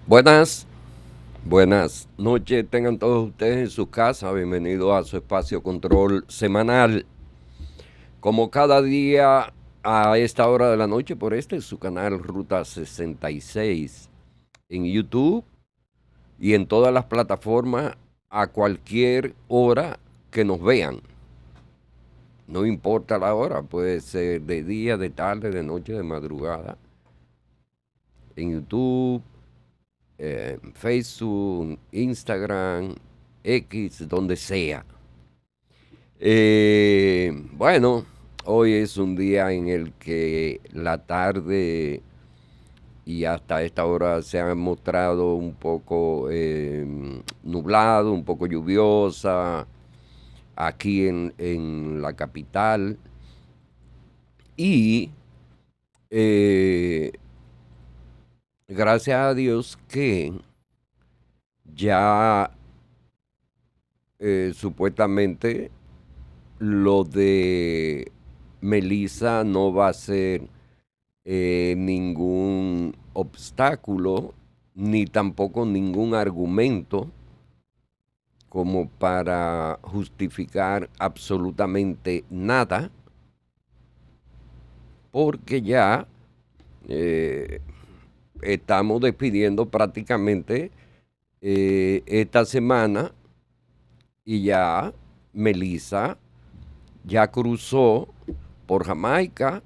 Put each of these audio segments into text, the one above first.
Buenas, buenas noches, tengan todos ustedes en su casa. Bienvenidos a su espacio control semanal. Como cada día a esta hora de la noche por su canal Ruta 66 en YouTube y en todas las plataformas a cualquier hora que nos vean. No importa la hora, puede ser de día, de tarde, de noche, de madrugada. En YouTube, Facebook, Instagram, X, donde sea. Bueno, hoy es un día en el que la tarde y hasta esta hora se ha mostrado un poco nublado, un poco lluviosa aquí en la capital. Y eh, gracias a Dios que ya supuestamente lo de Melissa no va a ser ningún obstáculo ni tampoco ningún argumento como para justificar absolutamente nada, porque ya eh, estamos despidiendo prácticamente esta semana y ya Melissa ya cruzó por Jamaica,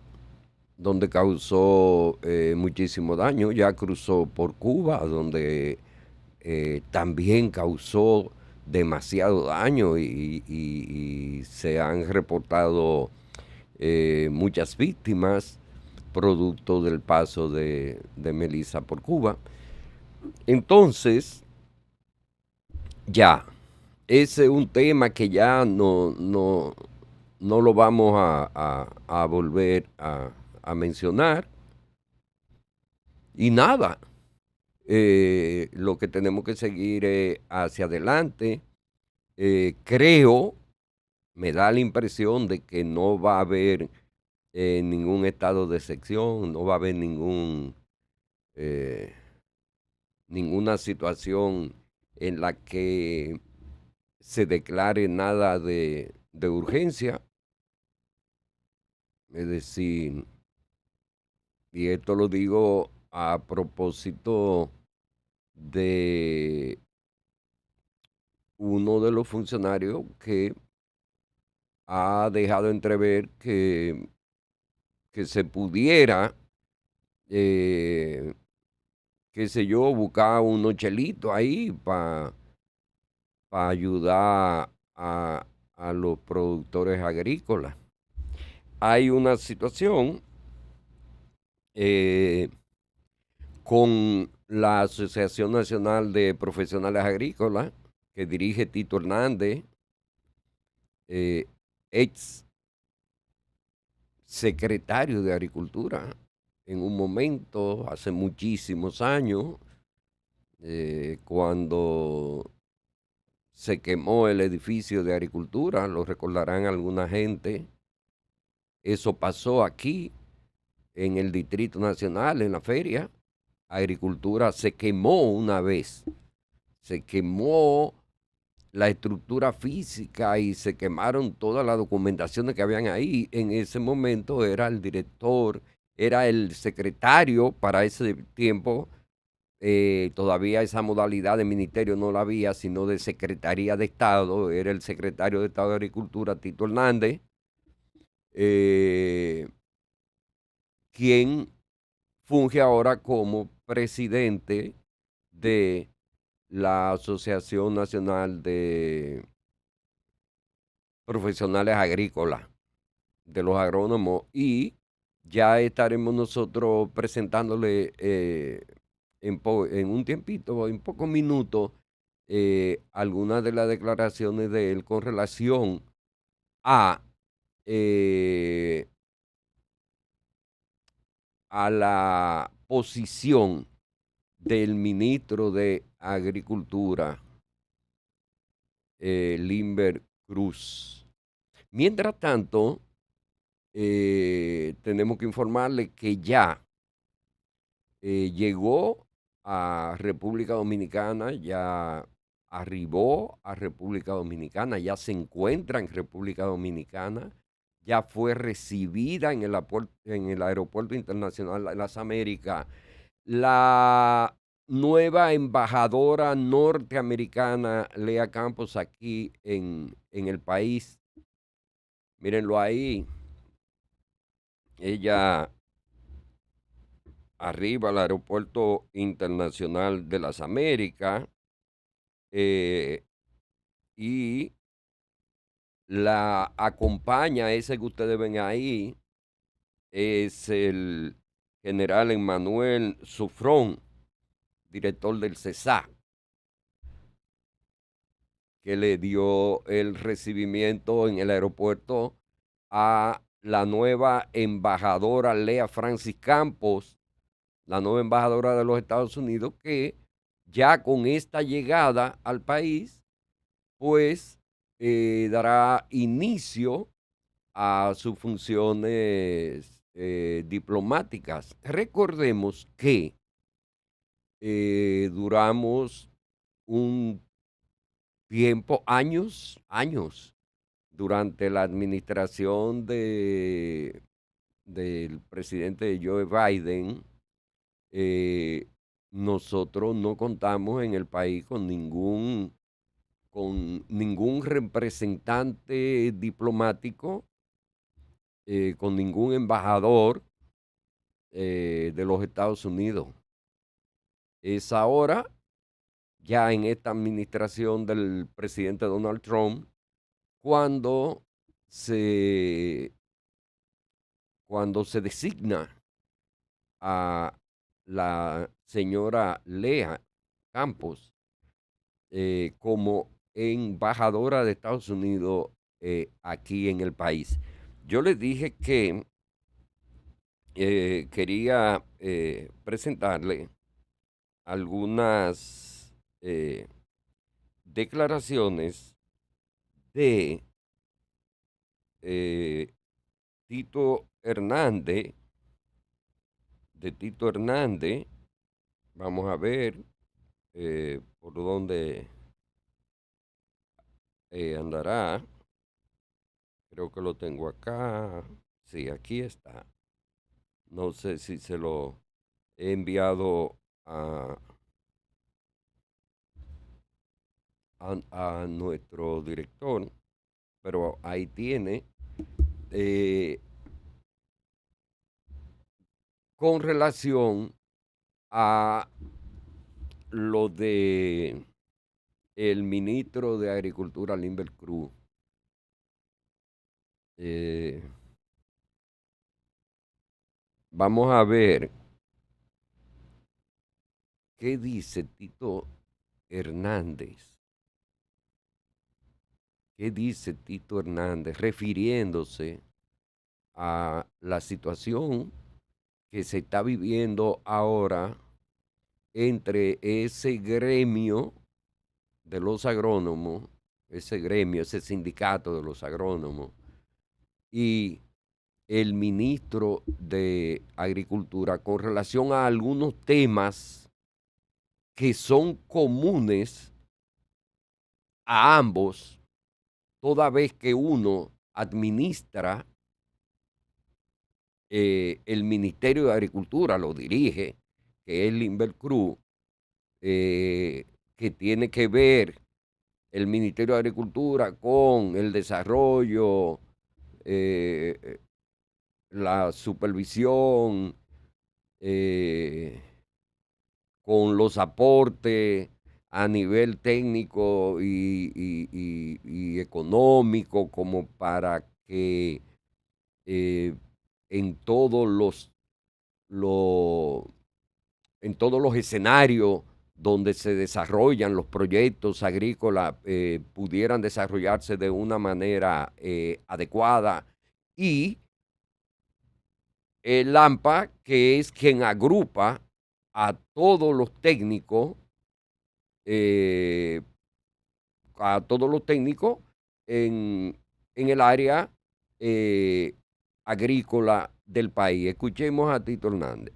donde causó muchísimo daño, ya cruzó por Cuba, donde también causó demasiado daño y se han reportado muchas víctimas producto del paso de Melissa por Cuba. Entonces, ya, ese es un tema que ya no lo vamos a volver a mencionar. Y nada, lo que tenemos que seguir es hacia adelante. Creo, me da la impresión de que no va a haber ningún estado de excepción, no va a haber eh, ninguna situación en la que se declare nada de urgencia. Es decir, y esto lo digo a propósito de uno de los funcionarios que ha dejado entrever que se pudiera, eh, qué sé yo, buscar unos chelitos ahí para ayudar a los productores agrícolas. Hay una situación eh, con la Asociación Nacional de Profesionales Agrícolas que dirige Tito Hernández, eh, ex secretario de Agricultura en un momento, hace muchísimos años, cuando se quemó el edificio de Agricultura, lo recordarán alguna gente. Eso pasó aquí en el Distrito Nacional, en la feria. Agricultura se quemó una vez, se quemó la estructura física y se quemaron todas las documentaciones que habían ahí. En ese momento era el director, era el secretario para ese tiempo. Todavía esa modalidad de ministerio no la había, sino de Secretaría de Estado. Era el secretario de Estado de Agricultura, Tito Hernández, eh, quien funge ahora como presidente de la Asociación Nacional de Profesionales Agrícolas, de los agrónomos, y ya estaremos nosotros presentándole en un tiempito, en pocos minutos, algunas de las declaraciones de él con relación a, eh, a la posición del ministro de Agricultura, Limber Cruz. Mientras tanto, tenemos que informarle que ya llegó a República Dominicana, ya arribó a República Dominicana, ya se encuentra en República Dominicana, ya fue recibida en en el Aeropuerto Internacional de las Américas la nueva embajadora norteamericana, Lea Campos, aquí en el país. Mírenlo ahí, ella arriba al Aeropuerto Internacional de las Américas, eh, y la acompaña, ese que ustedes ven ahí, es el general Emmanuel Sufrón, director del CESA, que le dio el recibimiento en el aeropuerto a la nueva embajadora Lea Francis Campos, la nueva embajadora de los Estados Unidos, que ya con esta llegada al país, pues dará inicio a sus funciones diplomáticas. Recordemos que duramos un tiempo, años, durante la administración del presidente Joe Biden. Nosotros no contamos en el país con ningún representante diplomático, con ningún embajador de los Estados Unidos. Es ahora, ya en esta administración del presidente Donald Trump, cuando se, cuando se designa a la señora Lea Campos como embajadora de Estados Unidos aquí en el país. Yo les dije que quería presentarle algunas declaraciones de eh, Tito Hernández, Vamos a ver por dónde andará. Creo que lo tengo acá. Sí, aquí está. No sé si se lo he enviado a nuestro director, pero ahí tiene. Con relación a lo de el ministro de Agricultura, Limber Cruz, vamos a ver qué dice Tito Hernández. ¿Qué dice Tito Hernández refiriéndose a la situación que se está viviendo ahora entre ese gremio de los agrónomos, ese sindicato de los agrónomos, y el ministro de Agricultura con relación a algunos temas que son comunes a ambos, toda vez que uno administra el Ministerio de Agricultura, lo dirige, que es Limber Cruz, que tiene que ver el Ministerio de Agricultura con el desarrollo, la supervisión, con los aportes a nivel técnico y económico, como para que en todos los, en todos los escenarios donde se desarrollan los proyectos agrícolas pudieran desarrollarse de una manera adecuada, y el AMPA, que es quien agrupa a todos los técnicos, eh, en el área agrícola del país. Escuchemos a Tito Hernández.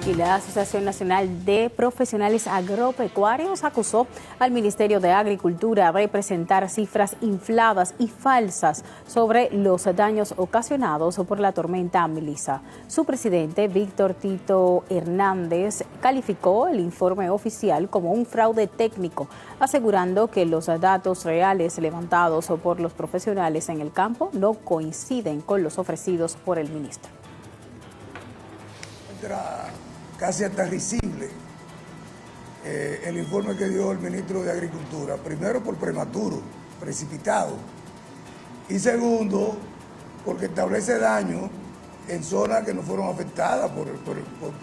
Y la Asociación Nacional de Profesionales Agropecuarios acusó al Ministerio de Agricultura de presentar cifras infladas y falsas sobre los daños ocasionados por la tormenta Melissa. Su presidente, Víctor Tito Hernández, calificó el informe oficial como un fraude técnico, asegurando que los datos reales levantados por los profesionales en el campo no coinciden con los ofrecidos por el ministro. Casi hasta risible el informe que dio el ministro de Agricultura, primero por prematuro, precipitado, y segundo porque establece daño en zonas que no fueron afectadas por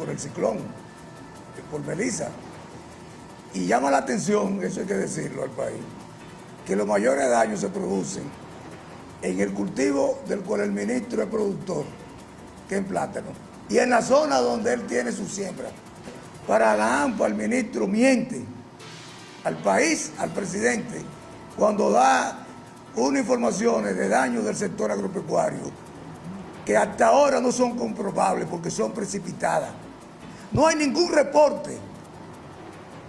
el ciclón, por Melissa. Y llama la atención, eso hay que decirlo al país, que los mayores daños se producen en el cultivo del cual el ministro es productor, que es en plátano, y en la zona donde él tiene su siembra. Para la AMPA, el ministro miente al país, al presidente, cuando da unas informaciones de daño del sector agropecuario que hasta ahora no son comprobables porque son precipitadas. No hay ningún reporte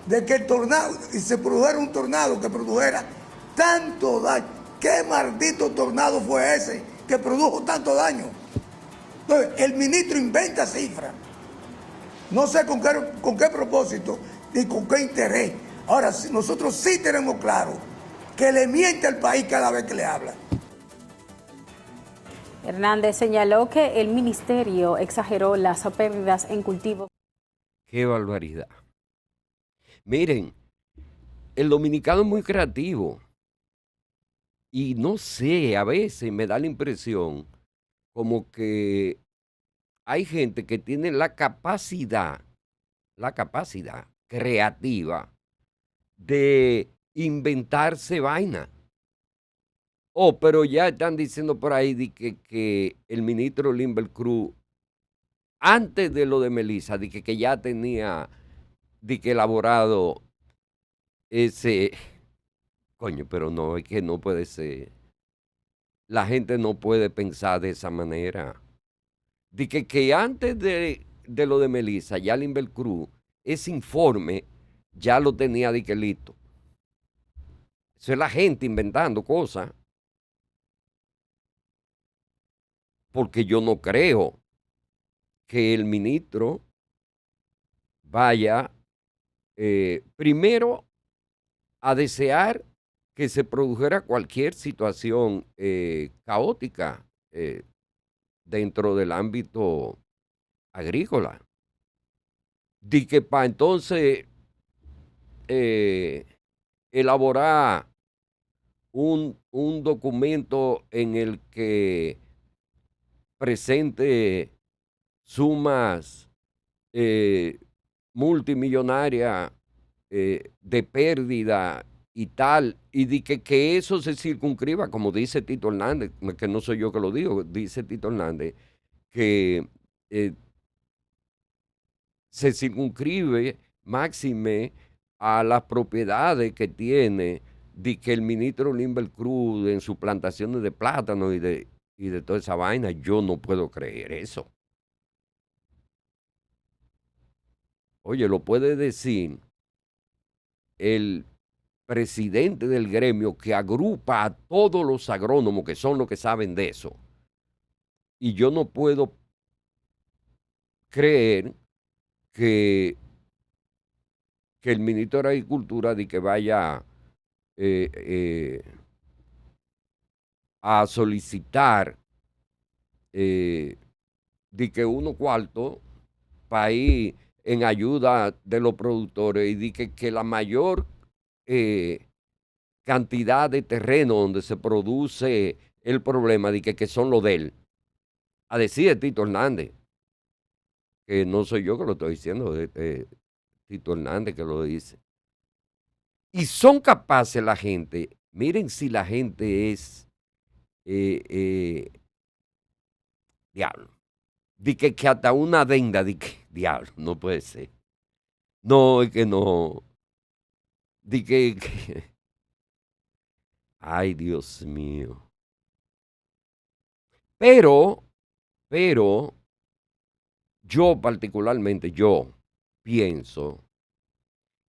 de que el tornado, y se produjera un tornado que produjera tanto daño. ¿Qué maldito tornado fue ese que produjo tanto daño? Entonces, el ministro inventa cifras. No sé con qué propósito ni con qué interés. Ahora, nosotros sí tenemos claro que le miente al país cada vez que le habla. Hernández señaló que el ministerio exageró las pérdidas en cultivos. ¡Qué barbaridad! Miren, el dominicano es muy creativo. Y no sé, a veces me da la impresión como que hay gente que tiene la capacidad creativa de inventarse vaina. Oh, pero ya están diciendo por ahí que el ministro Limber Cruz, antes de lo de Melissa, que ya tenía elaborado ese... Coño, pero no, es que no puede ser. La gente no puede pensar de esa manera. Que antes de lo de Melissa, ya Limber Cruz, ese informe ya lo tenía listo. Eso es la gente inventando cosas. Porque yo no creo que el ministro vaya primero a desear que se produjera cualquier situación caótica dentro del ámbito agrícola. Que para entonces elaborar un documento en el que presente sumas multimillonarias de pérdida y tal, y que eso se circunscriba, como dice Tito Hernández, que no soy yo que lo digo, dice Tito Hernández, que se circunscribe máxime a las propiedades que tiene que el ministro Limber Cruz en sus plantaciones de plátano y de toda esa vaina. Yo no puedo creer eso. Oye, lo puede decir el presidente del gremio que agrupa a todos los agrónomos que son los que saben de eso. Y yo no puedo creer que el ministro de Agricultura que vaya a solicitar que uno cuarto para ir en ayuda de los productores y que la mayor cantidad de terreno donde se produce el problema que son los de él. A decir de Tito Hernández, que no soy yo que lo estoy diciendo, Tito Hernández que lo dice. Y son capaces la gente, miren si la gente es diablo, que hasta una adenda, diablo, no puede ser. No, es que no. Ay, Dios mío. Pero, yo particularmente, yo pienso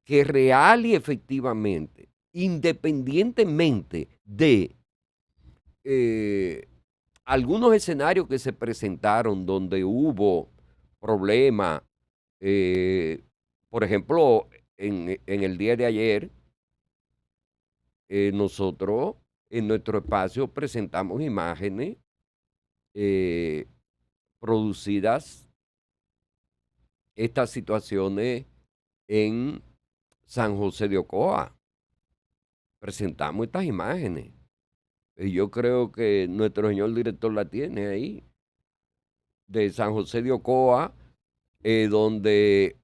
que real y efectivamente, independientemente de algunos escenarios que se presentaron donde hubo problemas, por ejemplo, en el día de ayer, nosotros en nuestro espacio presentamos imágenes eh, producidas, estas situaciones en San José de Ocoa. Presentamos estas imágenes. Y yo creo que nuestro señor director la tiene ahí, de San José de Ocoa, donde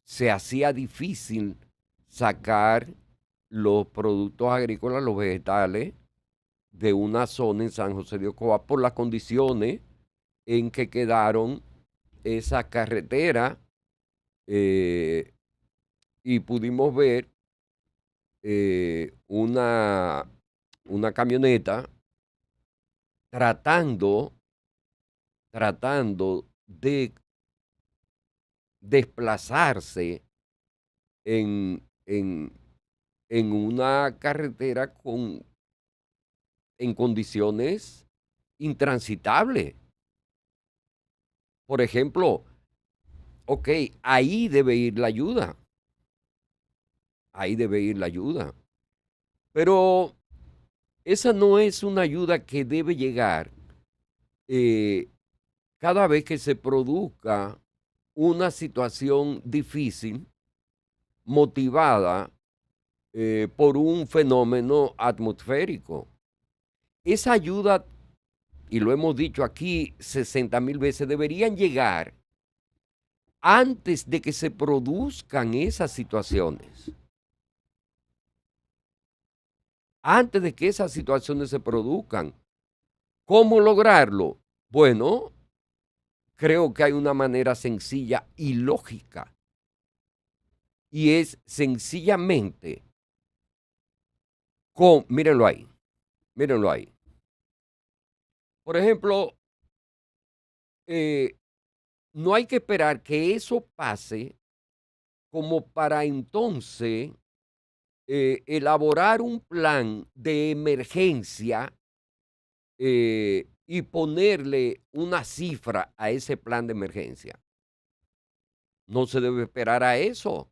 se hacía difícil sacar los productos agrícolas, los vegetales, de una zona en San José de Ocoa por las condiciones en que quedaron esa carretera, y pudimos ver una camioneta tratando de desplazarse en una carretera en condiciones intransitables. Por ejemplo, ok, ahí debe ir la ayuda. Ahí debe ir la ayuda. Pero esa no es una ayuda que debe llegar cada vez que se produzca una situación difícil motivada por un fenómeno atmosférico. Esa ayuda, y lo hemos dicho aquí 60,000 veces, deberían llegar antes de que se produzcan esas situaciones. Antes de que esas situaciones se produzcan. ¿Cómo lograrlo? Bueno, creo que hay una manera sencilla y lógica. Y es sencillamente mírenlo ahí, mírenlo ahí. Por ejemplo, no hay que esperar que eso pase como para entonces elaborar un plan de emergencia y ponerle una cifra a ese plan de emergencia. No se debe esperar a eso.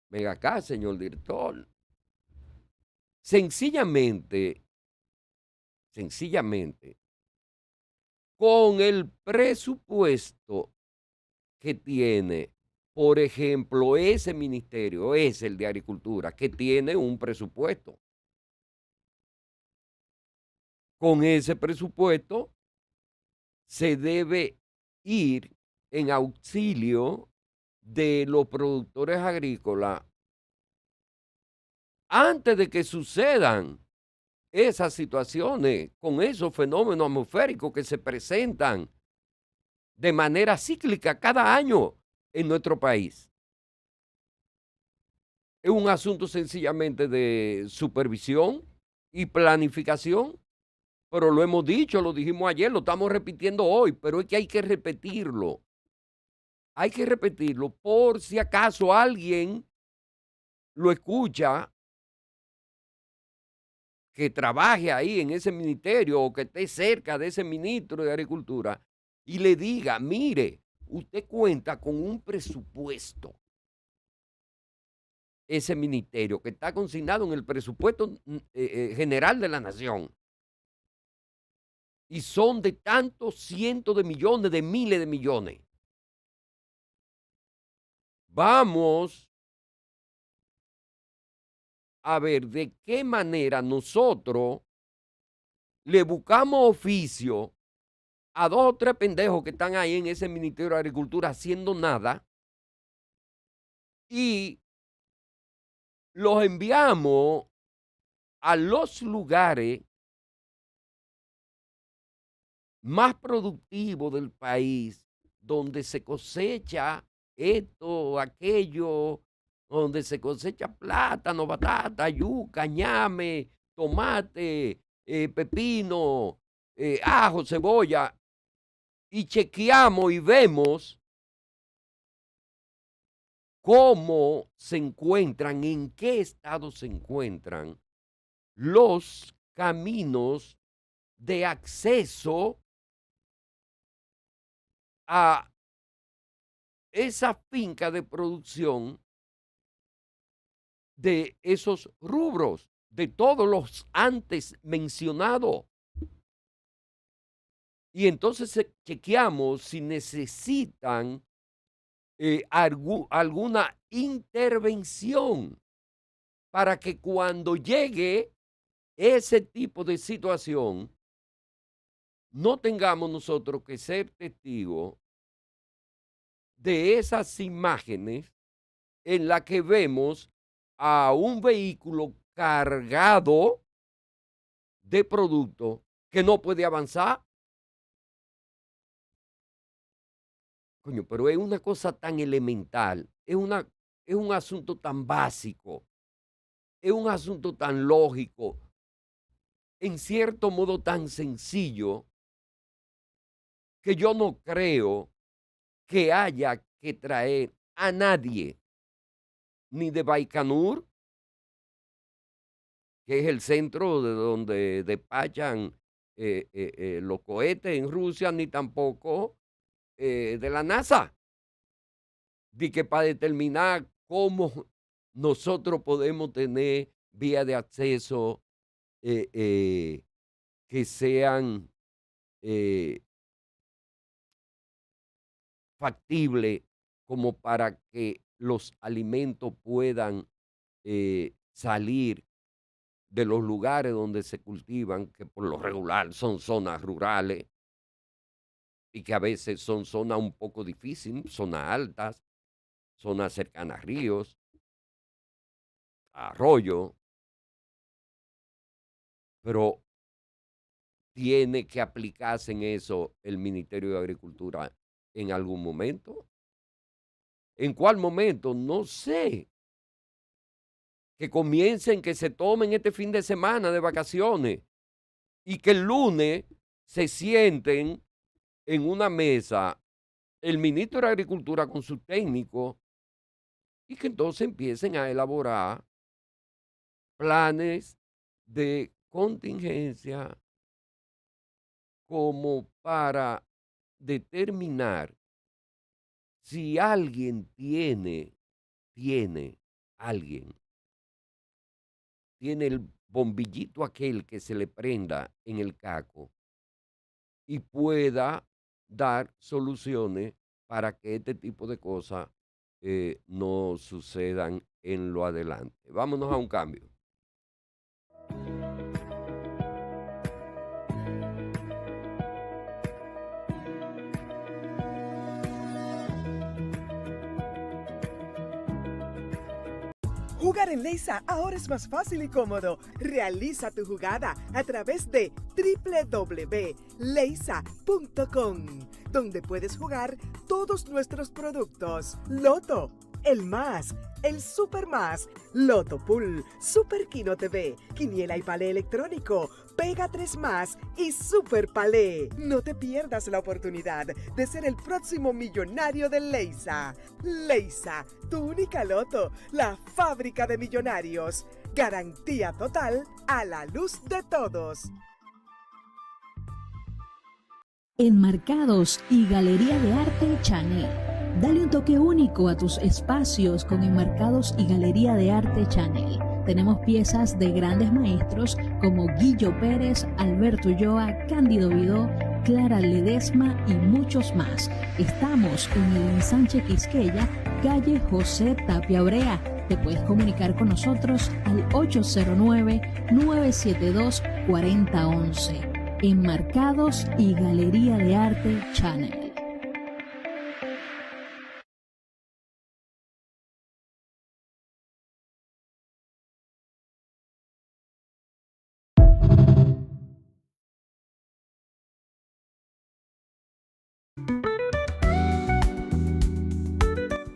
Venga acá, señor director. Sencillamente, con el presupuesto que tiene, por ejemplo, ese ministerio, es el de Agricultura, que tiene un presupuesto. Con ese presupuesto se debe ir en auxilio de los productores agrícolas antes de que sucedan esas situaciones con esos fenómenos atmosféricos que se presentan de manera cíclica cada año en nuestro país. Es un asunto sencillamente de supervisión y planificación, pero lo hemos dicho, lo dijimos ayer, lo estamos repitiendo hoy, pero es que hay que repetirlo. Hay que repetirlo por si acaso alguien lo escucha que trabaje ahí en ese ministerio o que esté cerca de ese ministro de Agricultura y le diga, mire, usted cuenta con un presupuesto, ese ministerio que está consignado en el presupuesto general de la nación, y son de tantos cientos de millones, de miles de millones. Vamos a ver de qué manera nosotros le buscamos oficio a 2 o 3 pendejos que están ahí en ese Ministerio de Agricultura haciendo nada y los enviamos a los lugares más productivos del país, donde se cosecha esto, aquello, donde se cosecha plátano, batata, yuca, ñame, tomate, pepino, ajo, cebolla. y chequeamos y vemos cómo se encuentran, en qué estado se encuentran los caminos de acceso a esa finca de producción de esos rubros, de todos los antes mencionados. Y entonces chequeamos si necesitan alguna intervención para que cuando llegue ese tipo de situación, no tengamos nosotros que ser testigos de esas imágenes en las que vemos a un vehículo cargado de productos que no puede avanzar. Coño, pero es una cosa tan elemental, es un asunto tan básico, es un asunto tan lógico, en cierto modo tan sencillo, que yo no creo que haya que traer a nadie, ni de Baikonur, que es el centro de donde despachan los cohetes en Rusia, ni tampoco de la NASA, de que para determinar cómo nosotros podemos tener vías de acceso que sean factibles como para que los alimentos puedan salir de los lugares donde se cultivan, que por lo regular son zonas rurales y que a veces son zonas un poco difíciles, zonas altas, zonas cercanas a ríos, a arroyos, pero tiene que aplicarse en eso el Ministerio de Agricultura en algún momento. ¿En cuál momento? No sé. Que comiencen, que se tomen este fin de semana de vacaciones y que el lunes se sienten en una mesa el ministro de Agricultura con su técnico y que entonces empiecen a elaborar planes de contingencia como para determinar si alguien tiene el bombillito aquel que se le prenda en el caco y pueda dar soluciones para que este tipo de cosas no sucedan en lo adelante. Vámonos a un cambio. Jugar en Leisa ahora es más fácil y cómodo. Realiza tu jugada a través de www.leisa.com, donde puedes jugar todos nuestros productos. Loto, el Más, el Super Más, Loto Pool, Super Kino TV, Quiniela y Palé electrónico, Pega 3 Más y Super Palé. No te pierdas la oportunidad de ser el próximo millonario de Leisa. Leisa, tu única loto, la fábrica de millonarios. Garantía total a la luz de todos. Enmarcados y Galería de Arte Chanel. Dale un toque único a tus espacios con Enmarcados y Galería de Arte Chanel. Tenemos piezas de grandes maestros como Guillo Pérez, Alberto Ulloa, Cándido Vidó, Clara Ledesma y muchos más. Estamos en el Ensanche Quisqueya, calle José Tapia Brea. Te puedes comunicar con nosotros al 809-972-4011. Enmarcados y Galería de Arte Chanel.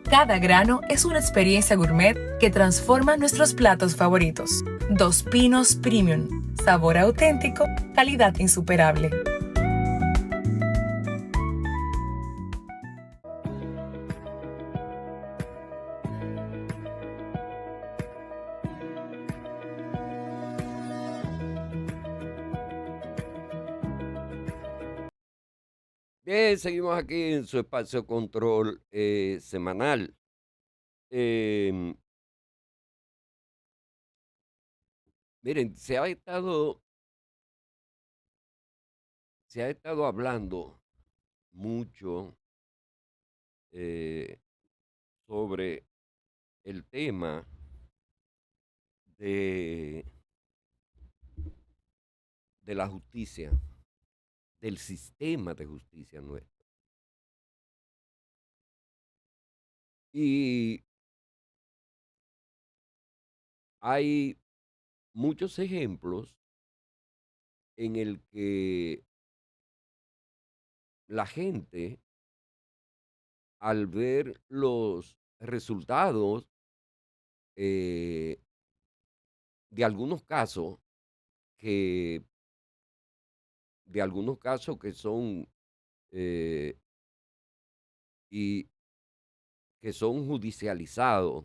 Cada grano es una experiencia gourmet que transforma nuestros platos favoritos. Dos Pinos Premium. Sabor auténtico, calidad insuperable. Bien, seguimos aquí en su espacio control semanal. Em, Miren, se ha estado hablando mucho eh, sobre el tema de, de la justicia, del sistema de justicia nuestro. Y hay muchos ejemplos en el que la gente, al ver los resultados eh, de algunos casos que que son eh, y que son judicializados,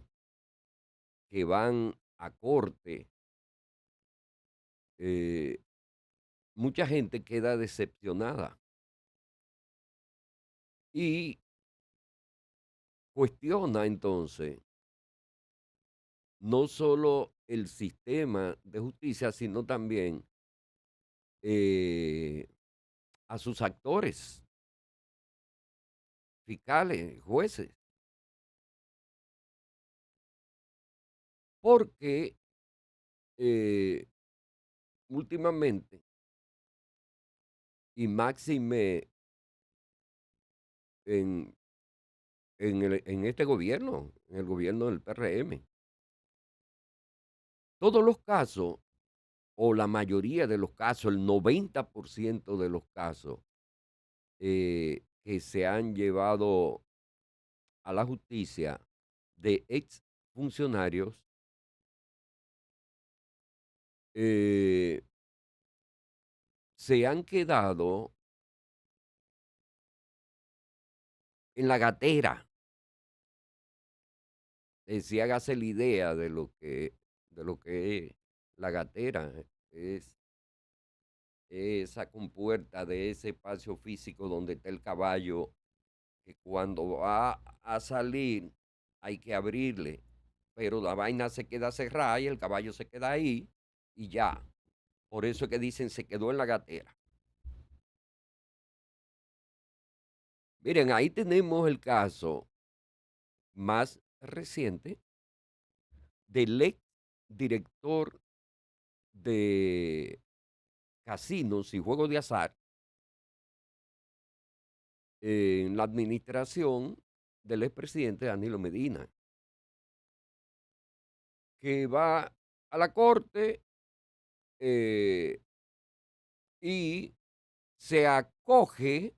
que van a corte, eh, mucha gente queda decepcionada y cuestiona entonces no solo el sistema de justicia, sino también eh, a sus actores, fiscales, jueces, porque eh, últimamente, y máxime en, en este gobierno, en el gobierno del PRM, todos los casos, o la mayoría de los casos, el 90% de los casos que se han llevado a la justicia de ex funcionarios, eh, se han quedado en la gatera. Si hágase la idea de lo que es la gatera, es esa compuerta de ese espacio físico donde está el caballo, que cuando va a salir hay que abrirle, pero la vaina se queda cerrada y el caballo se queda ahí y ya. Por eso es que dicen se quedó en la gatera. Miren, ahí tenemos el caso más reciente del ex director de casinos y juegos de azar en la administración del expresidente Danilo Medina, que va a la corte eh, y se acoge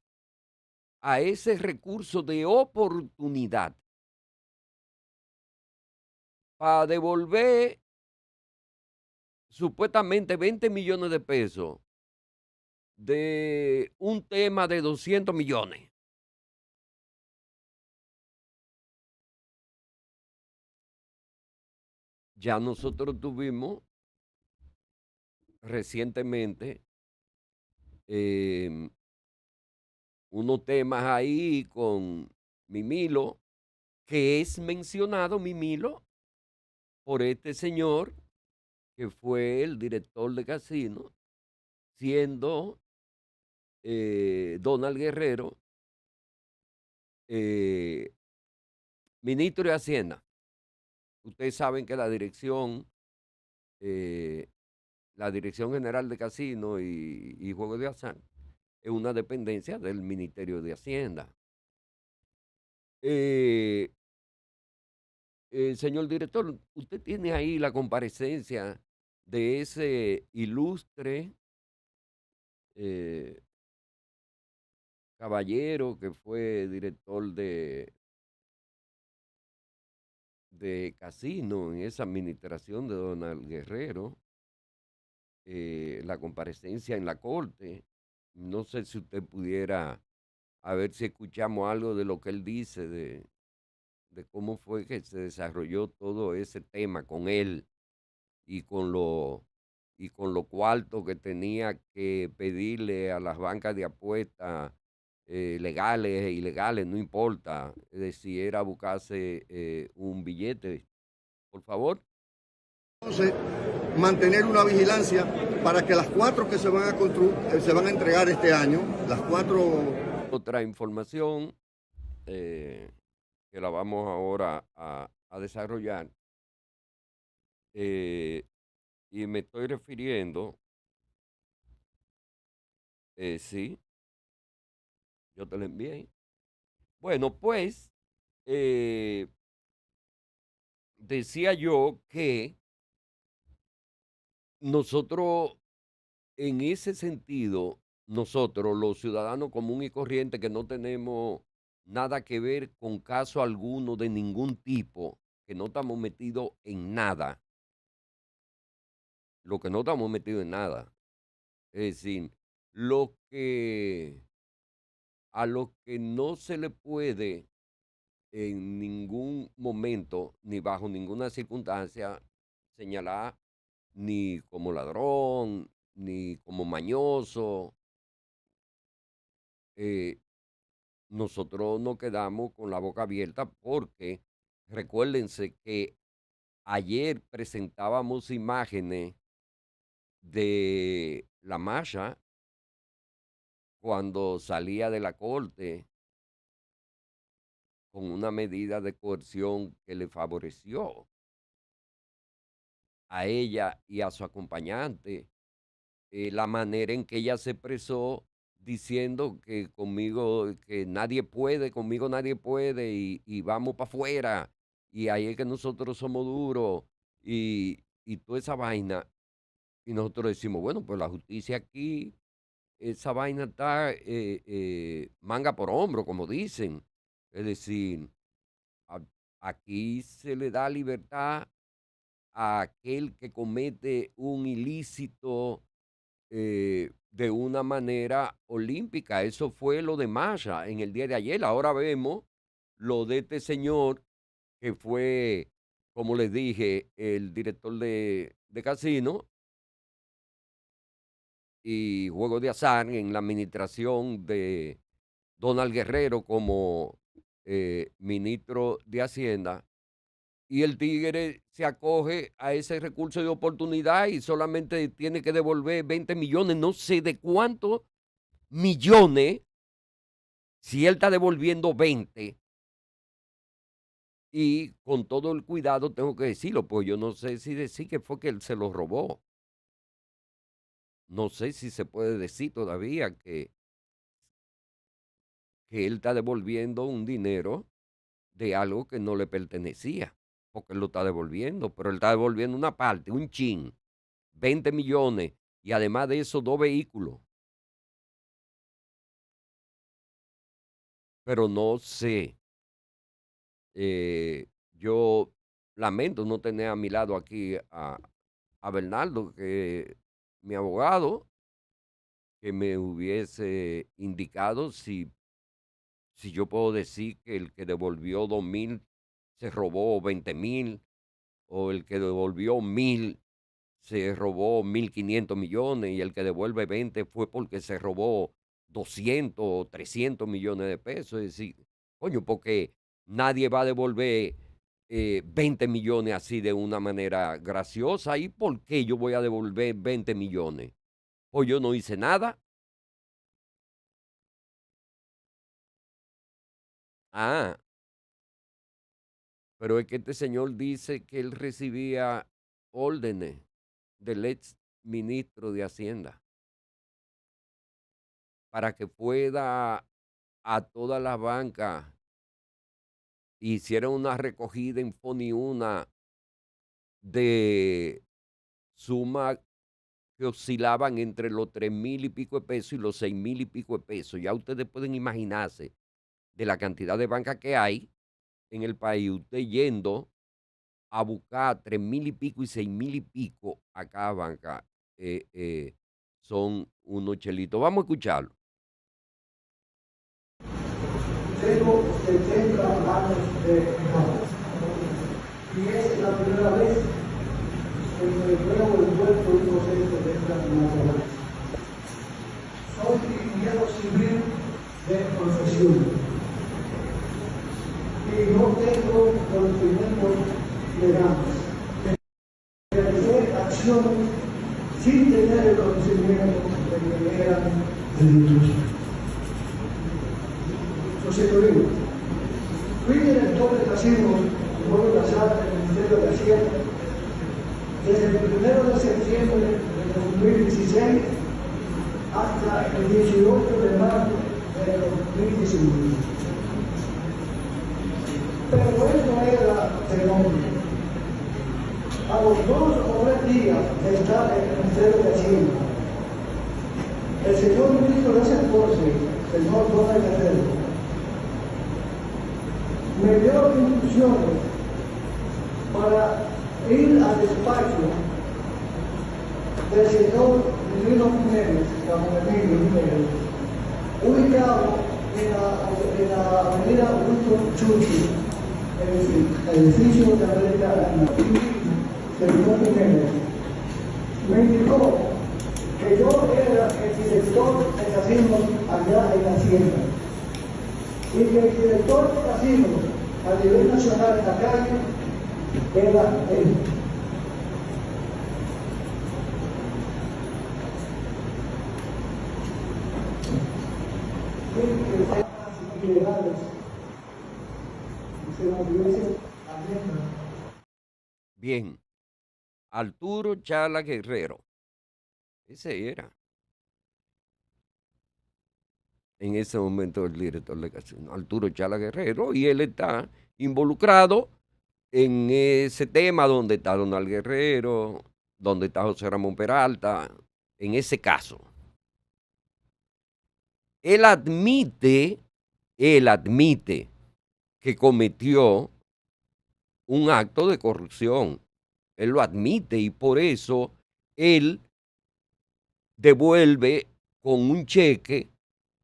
a ese recurso de oportunidad para devolver supuestamente 20 millones de pesos de un tema de 200 millones. Ya nosotros tuvimos recientemente em, unos temas ahí con Mimilo, que es mencionado Mimilo por este señor que fue el director de casino, siendo Donald Guerrero eh, ministro de Hacienda. Ustedes saben que eh, la Dirección General de Casino y Juegos de Azar es una dependencia del Ministerio de Hacienda. Eh, Señor director, usted tiene ahí la comparecencia de ese ilustre eh, caballero que fue director de casino en esa administración de Donald Guerrero, la comparecencia en la corte. No sé si usted pudiera, a ver si escuchamos algo de lo que él dice, de cómo fue que se desarrolló todo ese tema con él y con lo cuarto que tenía que pedirle a las bancas de apuestas legales e ilegales, no importa. Es decir, era buscarse un billete. Por favor. Entonces, mantener una vigilancia para que las 4 que se van a construir, se van a entregar este año, las 4... Otra información que la vamos ahora a desarrollar, y me estoy refiriendo, sí, yo te la envié. Bueno, pues, decía yo que nosotros, en ese sentido, nosotros, los ciudadanos común y corriente, que no tenemos nada que ver con caso alguno de ningún tipo, que no estamos metidos en nada, lo que no estamos metidos en nada, es decir, a lo que no se le puede en ningún momento, ni bajo ninguna circunstancia, señalar ni como ladrón, ni como mañoso. Nosotros nos quedamos con la boca abierta porque recuérdense que ayer presentábamos imágenes de la Masha cuando salía de la corte con una medida de coerción que le favoreció a ella y a su acompañante, la manera en que ella se expresó diciendo que conmigo, que nadie puede, conmigo nadie puede y vamos para afuera y ahí es que nosotros somos duros y toda esa vaina. Y nosotros decimos, bueno, pues la justicia aquí, esa vaina está manga por hombro, como dicen. Es decir, aquí se le da libertad a aquel que comete un ilícito de una manera olímpica. Eso fue lo de Masha en el día de ayer. Ahora vemos lo de este señor que fue, como les dije, el director de casino y juego de azar en la administración de Donald Guerrero como ministro de Hacienda. Y el tigre se acoge a ese recurso de oportunidad y solamente tiene que devolver 20 millones, no sé de cuántos millones, si él está devolviendo 20. Y con todo el cuidado tengo que decirlo, pues yo no sé si decir que fue que él se lo robó. No sé si se puede decir todavía que él está devolviendo un dinero de algo que no le pertenecía, porque él lo está devolviendo, pero él está devolviendo una parte, un chin, 20 millones, y además de eso 2 vehículos. Pero no sé, yo lamento no tener a mi lado aquí a Bernardo, que mi abogado, que me hubiese indicado si yo puedo decir que el que devolvió 2,000 se robó 20,000, o el que devolvió 1,000 se robó 1,500 millones, y el que devuelve 20 fue porque se robó 200 o 300 millones de pesos. Es decir, coño, porque nadie va a devolver 20 millones así de una manera graciosa. ¿Y por qué yo voy a devolver 20 millones? Pues yo no hice nada. Ah, pero es que este señor dice que él recibía órdenes del ex ministro de Hacienda para que fuera a todas las bancas e hiciera una recogida en Foniuna de suma que oscilaban entre los 3,000 y pico de pesos y los 6,000 y pico de pesos. Ya ustedes pueden imaginarse de la cantidad de bancas que hay en el país, usted yendo a buscar 3,000 y pico y 6,000 y pico a cada banca, son unos chelitos. Vamos a escucharlo. Tengo 70 años de edad y es la primera vez que me veo envuelto en un proceso de esta naturaleza. Soy ingeniero civil de profesión y no tengo conocimientos legales. Realicé acciones sin tener el conocimiento de que eran delitos. Señoría, fui director de casinos y Juegos de Azar del Ministerio de Hacienda desde el 1 de septiembre de 2016 hasta el 18 de marzo de 2019. Pero esto era fenómeno. A los 2 o 3 días de estar en el Ministerio de Hacienda, el señor ministro de Transporte, señor Donald Guerrero, me dio instrucciones para ir al despacho del señor Emilio Jiménez, Ramón Emilio Jiménez, ubicado en la avenida Winston Churchill, en el edificio de América Latina. El señor Jiménez me indicó que yo era el director de casinos allá en Hacienda y que el director de casinos a nivel nacional en la calle era él. Ilegales se mantuviesen adentro. Bien, Arturo Chala Guerrero, ese era en ese momento el director de casino, Arturo Chala Guerrero, y él está involucrado en ese tema donde está Donald Guerrero, donde está José Ramón Peralta, en ese caso. Él admite que cometió un acto de corrupción. Él lo admite y por eso él devuelve con un cheque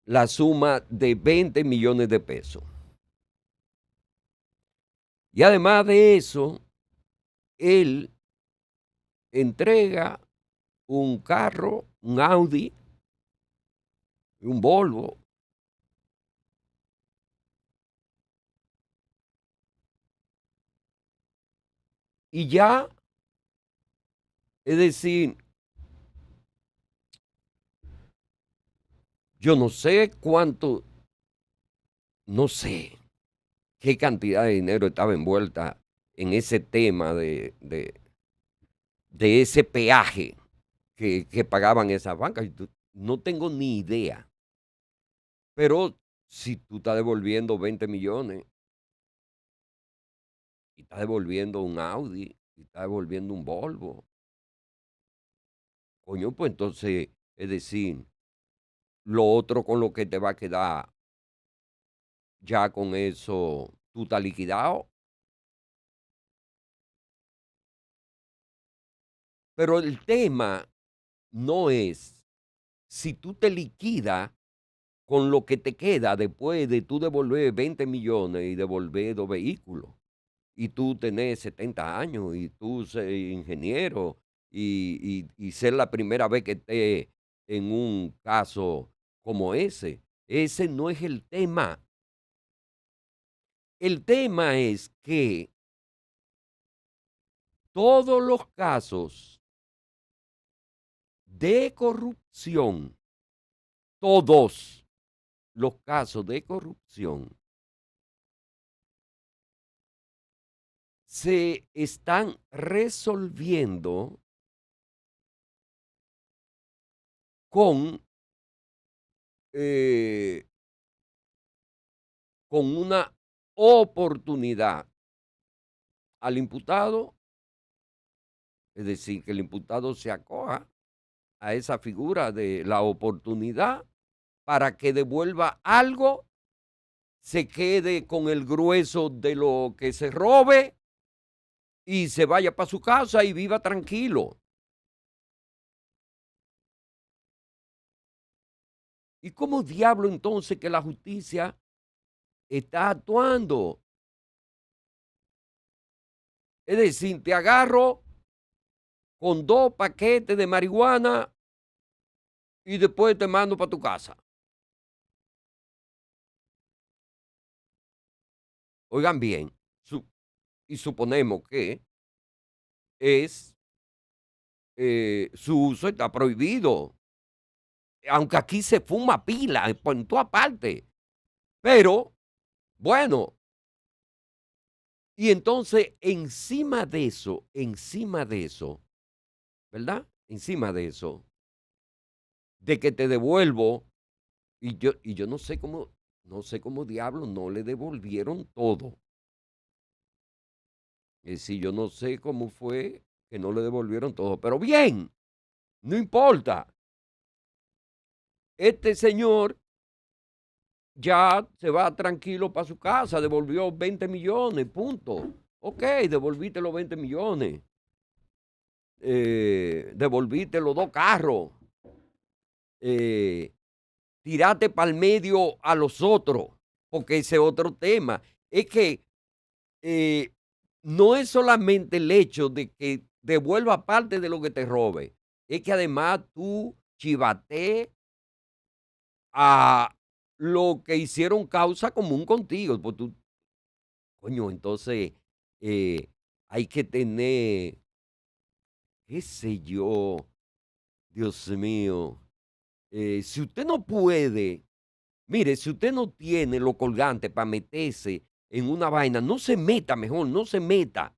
la suma de 20 millones de pesos. Y además de eso, él entrega un carro, un Audi, un Volvo, y ya, es decir, yo no sé cuánto, no sé qué cantidad de dinero estaba envuelta en ese tema de ese peaje que pagaban esas bancas. No tengo ni idea. Pero si tú estás devolviendo 20 millones y estás devolviendo un Audi y estás devolviendo un Volvo, coño, pues entonces, es decir, lo otro con lo que te va a quedar, ya con eso tú estás liquidado. Pero el tema no es si tú te liquidas con lo que te queda después de tú devolver 20 millones y devolver 2 vehículos, y tú tenés 70 años y tú ser ingeniero y ser la primera vez que estés en un caso como ese. Ese no es el tema. El tema es que todos los casos de corrupción, todos los casos de corrupción se están resolviendo con una oportunidad al imputado, es decir, que el imputado se acoja a esa figura de la oportunidad para que devuelva algo, se quede con el grueso de lo que se robe y se vaya para su casa y viva tranquilo. ¿Y cómo diablo entonces que la justicia está actuando? Es decir, te agarro con 2 paquetes de marihuana y después te mando para tu casa. oigan bien, y suponemos que es, su uso está prohibido, aunque aquí se fuma pila en toda parte. Pero, bueno, y entonces encima de eso, ¿verdad? Encima de eso, de que te devuelvo, y yo no sé cómo diablos no le devolvieron todo. Es decir, yo no sé cómo fue que no le devolvieron todo, pero bien, no importa. Este señor ya se va tranquilo para su casa, devolvió 20 millones, punto. Ok, devolviste los 20 millones. Devolviste los 2 carros. Tirate para el medio a los otros, porque ese es otro tema. Es que no es solamente el hecho de que devuelva parte de lo que te robe, es que además tú chivatees a lo que hicieron causa común contigo. Pues tú, coño, entonces hay que tener, qué sé yo, Dios mío, si usted no puede, mire, si usted no tiene lo colgante para meterse en una vaina, no se meta mejor, no se meta.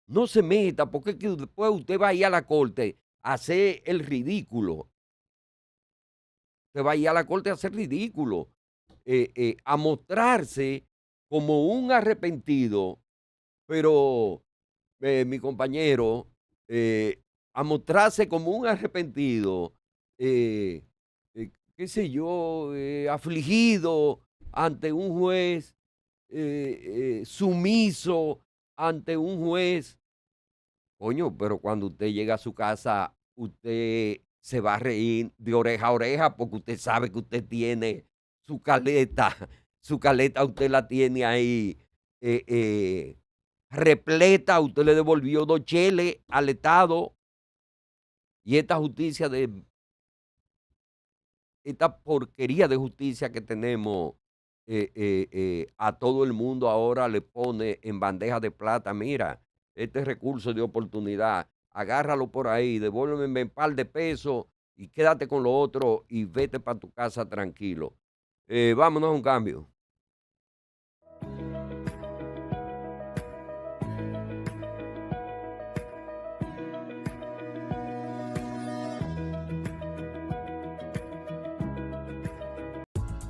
No se meta, porque es que después usted va a ir a la corte a hacer el ridículo. Usted va a ir a la corte a hacer ridículo. A mostrarse como un arrepentido, pero mi compañero, a mostrarse como un arrepentido, qué sé yo, afligido ante un juez, sumiso ante un juez. Coño, pero cuando usted llega a su casa, usted se va a reír de oreja a oreja porque usted sabe que usted tiene su caleta, su caleta usted la tiene ahí repleta, usted le devolvió 2 cheles al Estado y esta porquería de justicia que tenemos a todo el mundo ahora le pone en bandeja de plata, mira, este recurso de oportunidad, agárralo por ahí, devuélveme un par de pesos y quédate con lo otro y vete para tu casa tranquilo. Vámonos a un cambio.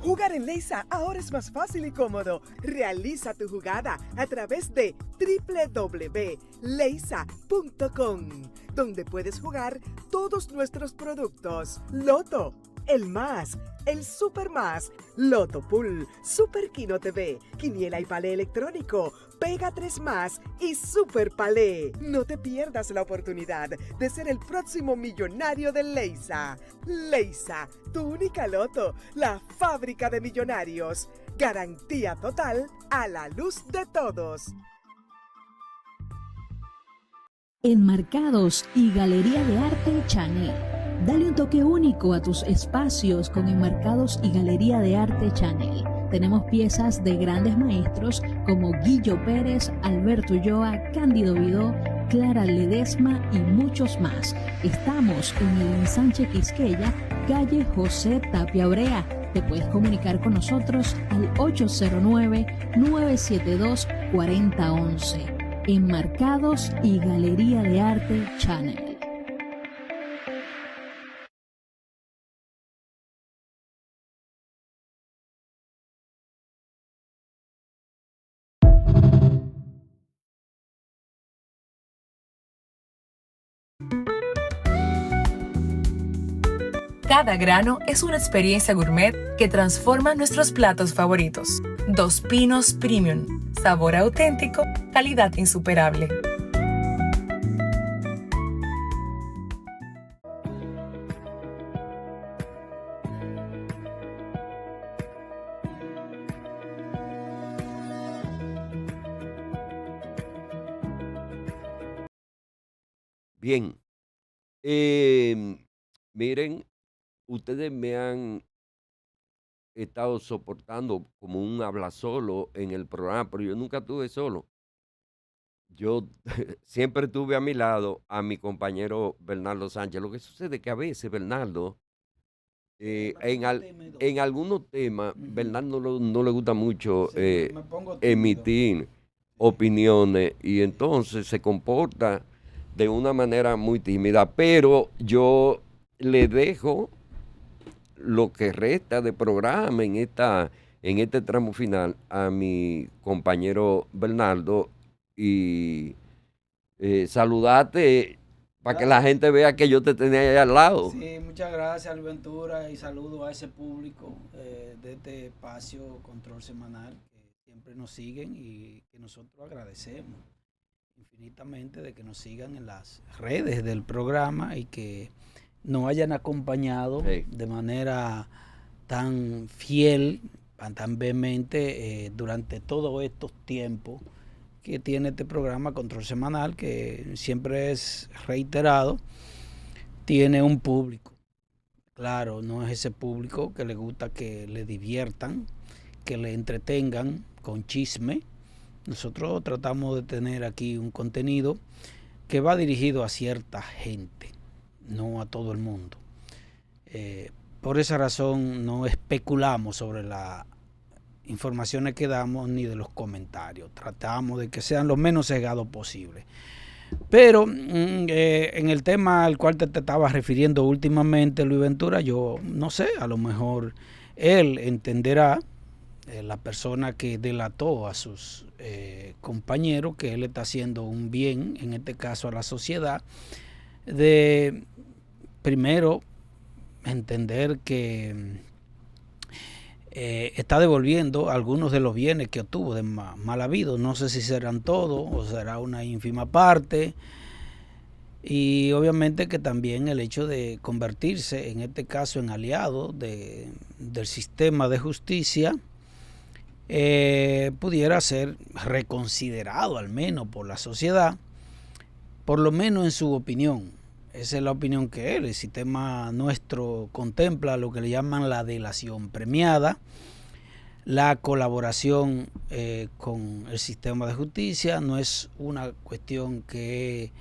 Jugar en Leisa ahora es más fácil y cómodo. Realiza tu jugada a través de www.leisa.com, donde puedes jugar todos nuestros productos. Loto, el más, el super más, Loto Pool, Super Kino TV, Quiniela y Palé electrónico, Pega 3 más y Super Palé. No te pierdas la oportunidad de ser el próximo millonario de Leisa. Leisa, tu única Loto, la fábrica de millonarios. Garantía total a la luz de todos. Enmarcados y Galería de Arte Chanel. Dale un toque único a tus espacios con Enmarcados y Galería de Arte Chanel. Tenemos piezas de grandes maestros como Guillo Pérez, Alberto Ulloa, Cándido Vidó, Clara Ledesma y muchos más. Estamos en el Ensanche Quisqueya, calle José Tapia Brea. Te puedes comunicar con nosotros al 809-972-4011. Enmarcados y Galería de Arte Chanel. Cada grano es una experiencia gourmet que transforma nuestros platos favoritos. Dos Pinos Premium. Sabor auténtico, calidad insuperable. Bien. Miren, ustedes me han he estado soportando como un habla solo en el programa, pero yo nunca estuve solo. Yo siempre tuve a mi lado a mi compañero Bernardo Sánchez. Lo que sucede es que a veces Bernardo, en algunos temas, Bernardo no le gusta mucho emitir opiniones y entonces se comporta de una manera muy tímida, pero yo le dejo lo que resta de programa en este tramo final a mi compañero Bernardo y saludarte para que la gente vea que yo te tenía ahí al lado. Sí, muchas gracias, Luis Ventura, y saludo a ese público de este espacio Control Semanal que siempre nos siguen y que nosotros agradecemos infinitamente de que nos sigan en las redes del programa y que nos hayan acompañado de manera tan fiel, tan vehemente durante todos estos tiempos que tiene este programa Control Semanal, que siempre es reiterado, tiene un público. Claro, no es ese público que le gusta que le diviertan, que le entretengan con chisme. Nosotros tratamos de tener aquí un contenido que va dirigido a cierta gente, no a todo el mundo. Por esa razón no especulamos sobre las informaciones que damos ni de los comentarios. Tratamos de que sean lo menos sesgados posible. Pero en el tema al cual te estaba refiriendo últimamente, Luis Ventura, yo no sé, a lo mejor él entenderá, la persona que delató a sus compañeros, que él está haciendo un bien, en este caso a la sociedad, de primero entender que está devolviendo algunos de los bienes que obtuvo de mal habido. No sé si serán todos o será una ínfima parte. Y obviamente que también el hecho de convertirse, en este caso, en aliado del sistema de justicia, pudiera ser reconsiderado al menos por la sociedad, por lo menos en su opinión. Esa es la opinión que él, el sistema nuestro contempla lo que le llaman la delación premiada, la colaboración con el sistema de justicia. No es una cuestión que es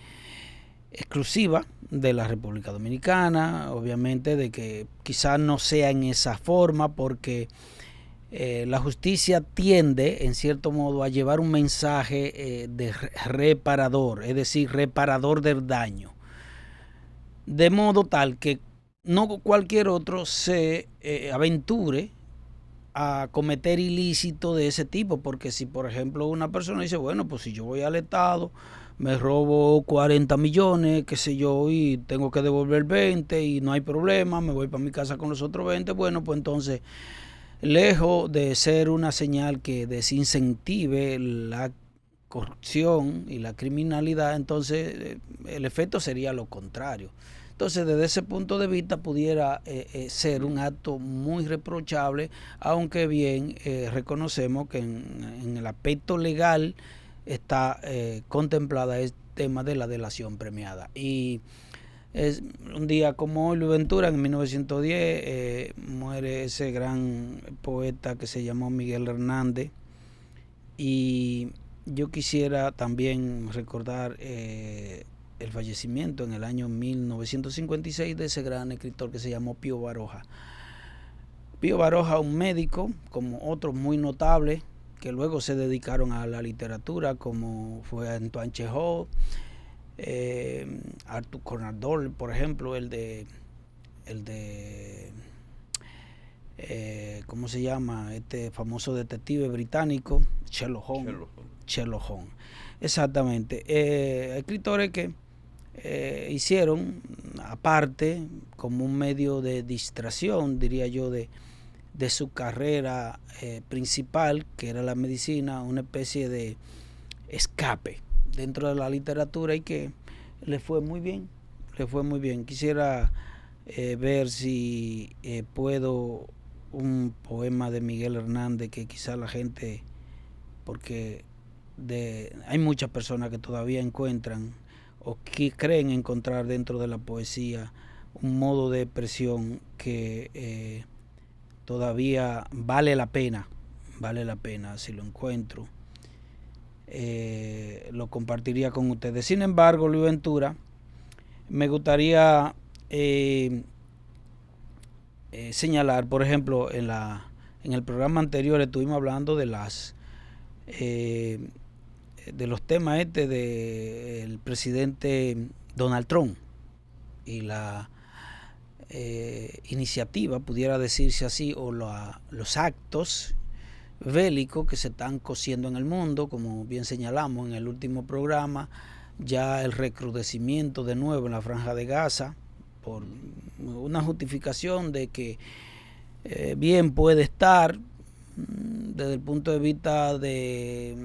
exclusiva de la República Dominicana, obviamente de que quizás no sea en esa forma, porque la justicia tiende, en cierto modo, a llevar un mensaje de reparador, es decir, reparador del daño, de modo tal que no cualquier otro se aventure a cometer ilícito de ese tipo, porque si, por ejemplo, una persona dice, bueno, pues si yo voy al Estado, me robo 40 millones, qué sé yo, y tengo que devolver 20 y no hay problema, me voy para mi casa con los otros 20, bueno, pues entonces, lejos de ser una señal que desincentive la corrupción y la criminalidad, entonces el efecto sería lo contrario. Entonces, desde ese punto de vista pudiera ser un acto muy reprochable, aunque bien reconocemos que en el aspecto legal está contemplada el tema de la delación premiada. Y es un día como hoy, Luis Ventura, en 1910, muere ese gran poeta que se llamó Miguel Hernández. Y yo quisiera también recordar el fallecimiento en el año 1956 de ese gran escritor que se llamó Pío Baroja. Pío Baroja, un médico, como otros muy notables, que luego se dedicaron a la literatura, como fue Antoine Chejot, Arthur Conan Doyle, por ejemplo, el de ¿cómo se llama? Este famoso detective británico, Sherlock Holmes. Exactamente. Escritores que hicieron, aparte, como un medio de distracción, diría yo, de su carrera principal, que era la medicina, una especie de escape dentro de la literatura, y que le fue muy bien. Quisiera ver si puedo un poema de Miguel Hernández que quizá la gente, porque hay muchas personas que todavía encuentran o que creen encontrar dentro de la poesía un modo de expresión que todavía vale la pena si lo encuentro. Lo compartiría con ustedes. Sin embargo, Luis Ventura, me gustaría señalar, por ejemplo, en el programa anterior estuvimos hablando de los temas del presidente Donald Trump y la iniciativa, pudiera decirse así, o los actos bélicos que se están cociendo en el mundo, como bien señalamos en el último programa, ya el recrudecimiento de nuevo en la Franja de Gaza, por una justificación de que bien puede estar desde el punto de vista de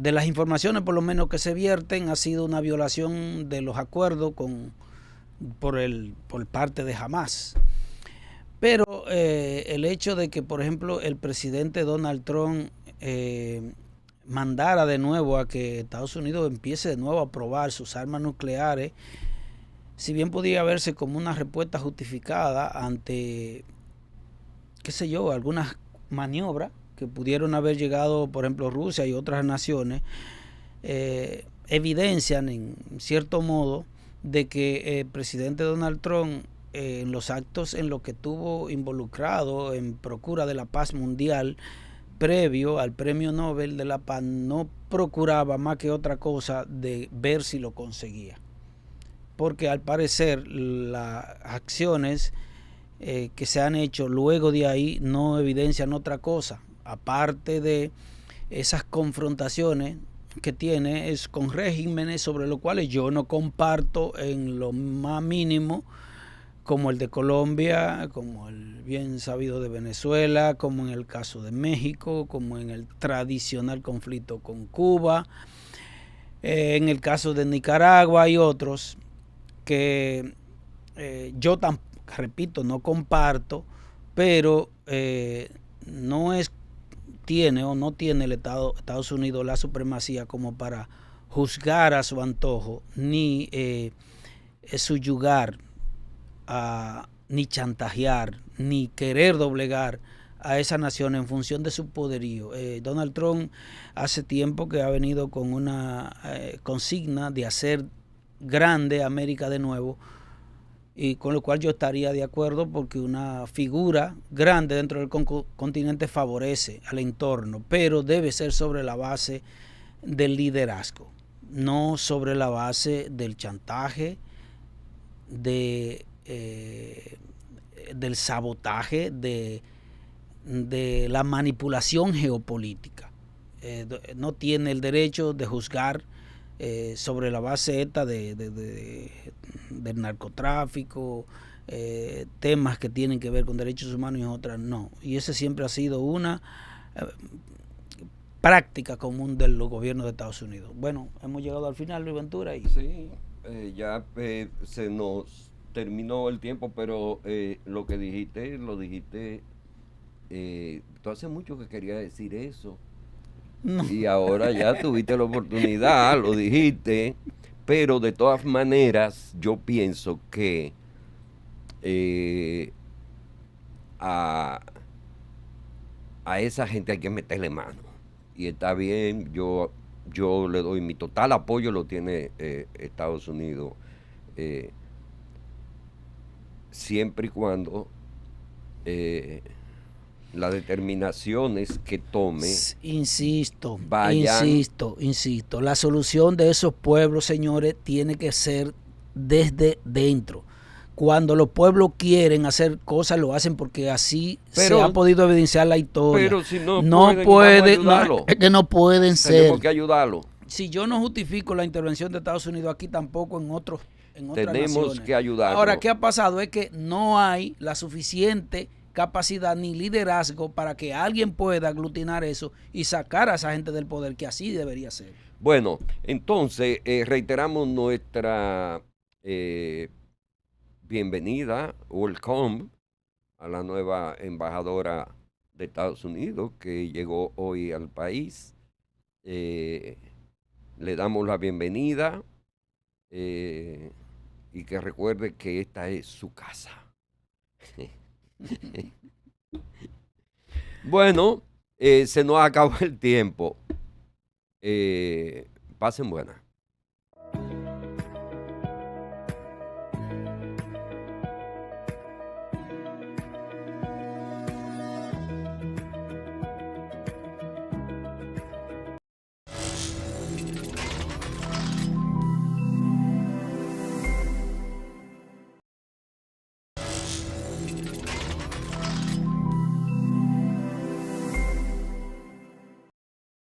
las informaciones, por lo menos que se vierten, ha sido una violación de los acuerdos por parte de Hamas. Pero el hecho de que, por ejemplo, el presidente Donald Trump mandara de nuevo a que Estados Unidos empiece de nuevo a probar sus armas nucleares, si bien podía verse como una respuesta justificada ante, qué sé yo, algunas maniobras que pudieron haber llegado, por ejemplo, Rusia y otras naciones, evidencian en cierto modo de que el presidente Donald Trump, en los actos en los que estuvo involucrado en procura de la paz mundial previo al Premio Nobel de la Paz, no procuraba más que otra cosa de ver si lo conseguía, porque al parecer las acciones que se han hecho luego de ahí no evidencian otra cosa, aparte de esas confrontaciones que tiene es con regímenes sobre los cuales yo no comparto en lo más mínimo, como el de Colombia, como el bien sabido de Venezuela, como en el caso de México, como en el tradicional conflicto con Cuba, en el caso de Nicaragua y otros que yo repito, no comparto, pero no tiene el Estados Unidos la supremacía como para juzgar a su antojo, ni subyugar, ni chantajear, ni querer doblegar a esa nación en función de su poderío. Donald Trump hace tiempo que ha venido con una consigna de hacer grande América de nuevo, y con lo cual yo estaría de acuerdo, porque una figura grande dentro del continente favorece al entorno, pero debe ser sobre la base del liderazgo, no sobre la base del chantaje, del sabotaje, de la manipulación geopolítica. No tiene el derecho de juzgar sobre la base del narcotráfico, temas que tienen que ver con derechos humanos y otras no. Y ese siempre ha sido una práctica común de los gobiernos de Estados Unidos. Bueno, hemos llegado al final, Luis Ventura. Sí, ya se nos terminó el tiempo, pero lo que dijiste, lo dijiste, tú hace mucho que querías decir eso. No. Y ahora ya tuviste la oportunidad, lo dijiste, pero de todas maneras yo pienso que a esa gente hay que meterle mano, y está bien, yo le doy mi total apoyo, lo tiene Estados Unidos, siempre y cuando las determinaciones que tome, insisto, la solución de esos pueblos, señores, tiene que ser desde dentro. Cuando los pueblos quieren hacer cosas, lo hacen porque así se ha podido evidenciar la historia. Pero si no pueden ser. Tenemos que ayudarlo. Si yo no justifico la intervención de Estados Unidos aquí, tampoco en otras tenemos naciones. Que ayudarlo. Ahora, ¿qué ha pasado? Es que no hay la suficiente capacidad ni liderazgo para que alguien pueda aglutinar eso y sacar a esa gente del poder, que así debería ser. Bueno, entonces reiteramos nuestra bienvenida, welcome, a la nueva embajadora de Estados Unidos que llegó hoy al país. Le damos la bienvenida y que recuerde que esta es su casa. Bueno, se nos acabó el tiempo. Pasen buenas.